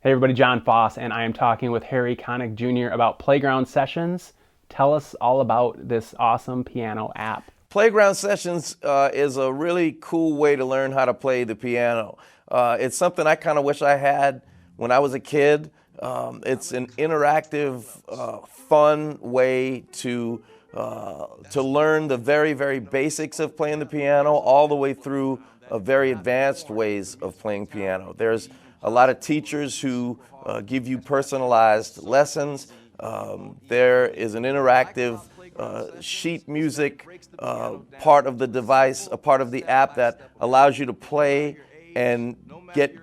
Hey everybody, John Foss, and I am talking with Harry Connick Jr. about Playground Sessions. Tell us all about this awesome piano app. Playground Sessions is a really cool way to learn how to play the piano. It's something I kind of wish I had when I was a kid. It's an interactive, fun way to learn the very, very basics of playing the piano, all the way through very advanced ways of playing piano. There's a lot of teachers who give you personalized lessons. There is an interactive sheet music part of the device, a part of the app that allows you to play and get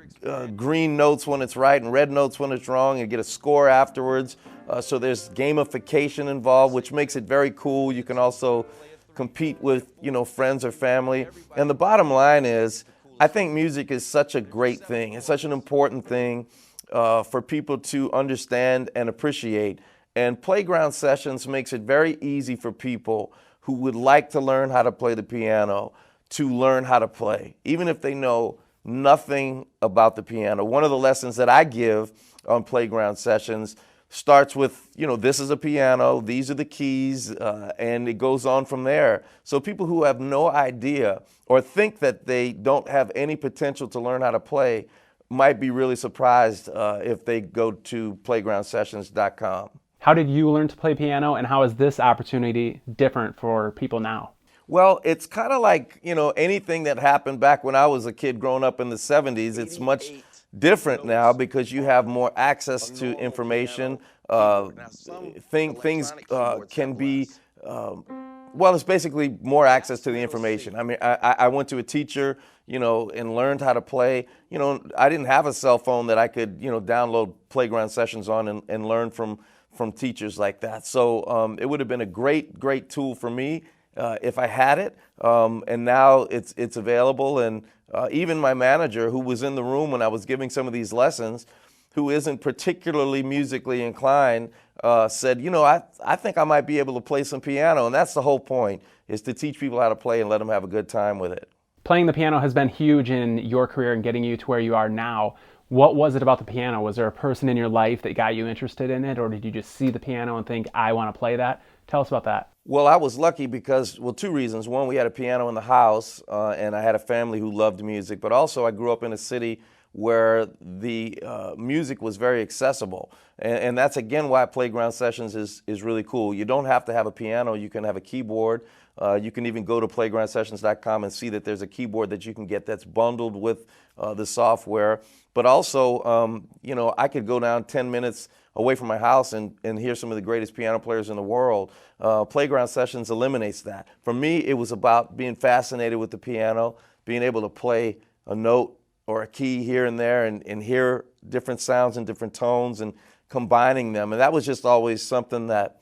green notes when it's right and red notes when it's wrong, and get a score afterwards. So there's gamification involved, which makes it very cool. You can also compete with, friends or family. And the bottom line is, I think music is such a great thing. It's such an important thing for people to understand and appreciate. And Playground Sessions makes it very easy for people who would like to learn how to play the piano to learn how to play, even if they know nothing about the piano. One of the lessons that I give on Playground Sessions starts with, this is a piano, these are the keys, and it goes on from there. So people who have no idea or think that they don't have any potential to learn how to play might be really surprised if they go to playgroundsessions.com. How did you learn to play piano, and how is this opportunity different for people now? Well, it's kind of like, anything that happened back when I was a kid growing up in the 70s. It's much different now because you have more access to information. Things can be, it's basically more access to the information. I mean, I went to a teacher, and learned how to play. I didn't have a cell phone that I could, download Playground Sessions on and learn from teachers like that. So it would have been a great tool for me if I had it. And now it's available. And even my manager, who was in the room when I was giving some of these lessons, who isn't particularly musically inclined, said, I think I might be able to play some piano. And that's the whole point, is to teach people how to play and let them have a good time with it. Playing the piano has been huge in your career and getting you to where you are now. What was it about the piano? Was there a person in your life that got you interested in it, or did you just see the piano and think, I want to play that? Tell us about that. Well, I was lucky because, two reasons. One, we had a piano in the house, and I had a family who loved music, but also I grew up in a city where the music was very accessible. And that's, again, why Playground Sessions is really cool. You don't have to have a piano. You can have a keyboard. You can even go to playgroundsessions.com and see that there's a keyboard that you can get that's bundled with the software. But also, I could go down 10 minutes away from my house and hear some of the greatest piano players in the world. Playground Sessions eliminates that. For me, it was about being fascinated with the piano, being able to play a note or a key here and there and hear different sounds and different tones and combining them. And that was just always something that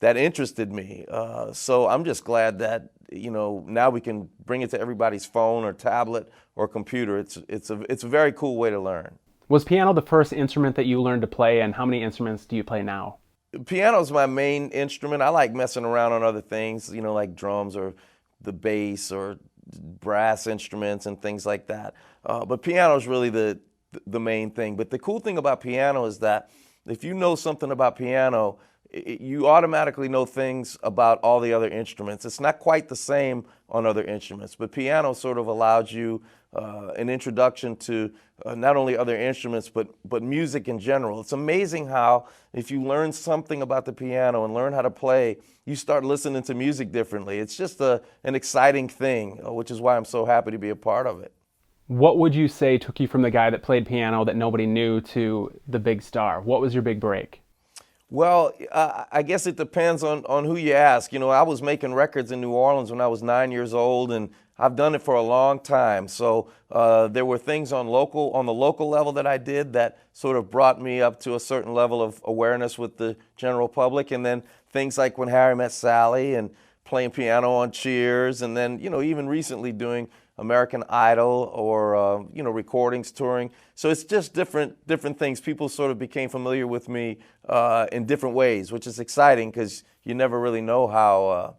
interested me. So I'm just glad that, now we can bring it to everybody's phone or tablet or computer. It's a very cool way to learn. Was piano the first instrument that you learned to play, and how many instruments do you play now? Piano is my main instrument. I like messing around on other things, like drums or the bass or brass instruments and things like that. But piano is really the main thing. But the cool thing about piano is that if you know something about piano, you automatically know things about all the other instruments. It's not quite the same on other instruments, but piano sort of allows you an introduction to not only other instruments, but music in general. It's amazing how if you learn something about the piano and learn how to play, you start listening to music differently. It's just an exciting thing, which is why I'm so happy to be a part of it. What would you say took you from the guy that played piano that nobody knew to the big star? What was your big break? Well, I guess it depends on who you ask. I was making records in New Orleans when I was 9 years old, and I've done it for a long time. So there were things on the local level that I did that sort of brought me up to a certain level of awareness with the general public. And then things like When Harry Met Sally and playing piano on Cheers, and then, even recently doing American Idol or recordings, touring. So it's just different things. People sort of became familiar with me in different ways, which is exciting because you never really know how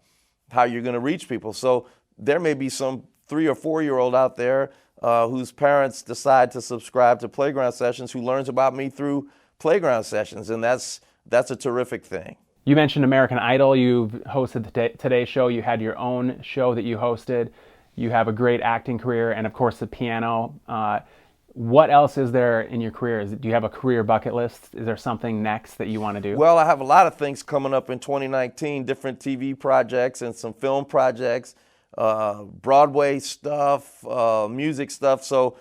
you're going to reach people. So there may be some 3 or 4 year old out there whose parents decide to subscribe to Playground Sessions, who learns about me through Playground Sessions, and that's a terrific thing. You mentioned American Idol. You've hosted the Today Show. You had your own show that you hosted. You have a great acting career, and of course the piano. What else is there in your career? Do you have a career bucket list? Is there something next that you want to do? Well, I have a lot of things coming up in 2019, different TV projects and some film projects, Broadway stuff, music stuff. So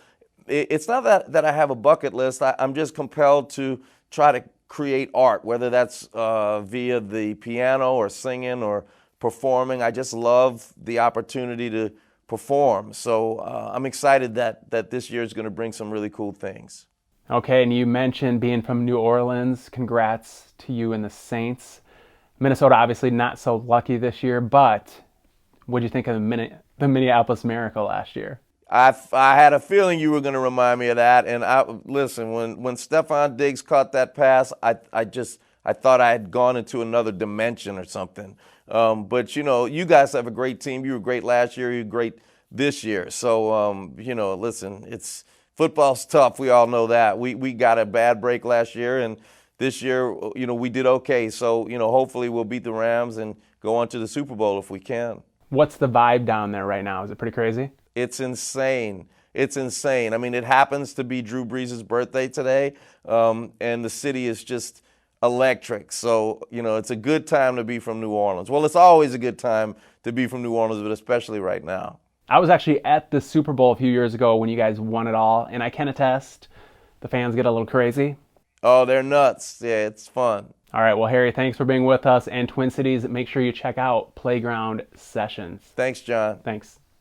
it's not that I have a bucket list. I'm just compelled to try to create art, whether that's via the piano or singing or performing. I just love the opportunity to perform. So I'm excited that this year is going to bring some really cool things. Okay, and you mentioned being from New Orleans. Congrats to you and the Saints. Minnesota obviously not so lucky this year, but what do you think of the Minneapolis Miracle last year? I had a feeling you were going to remind me of that. And listen, when Stephon Diggs caught that pass, I thought I had gone into another dimension or something. But you guys have a great team. You were great last year. You're great this year. So listen, football's tough. We all know that. We got a bad break last year, and this year, we did okay. So hopefully we'll beat the Rams and go on to the Super Bowl if we can. What's the vibe down there right now? Is it pretty crazy? It's insane. It's insane. I mean, it happens to be Drew Brees' birthday today, and the city is just electric. So, it's a good time to be from New Orleans. Well, it's always a good time to be from New Orleans, but especially right now. I was actually at the Super Bowl a few years ago when you guys won it all, and I can attest the fans get a little crazy. Oh, they're nuts. Yeah, it's fun. All right, well, Harry, thanks for being with us. And Twin Cities, make sure you check out Playground Sessions. Thanks, John. Thanks.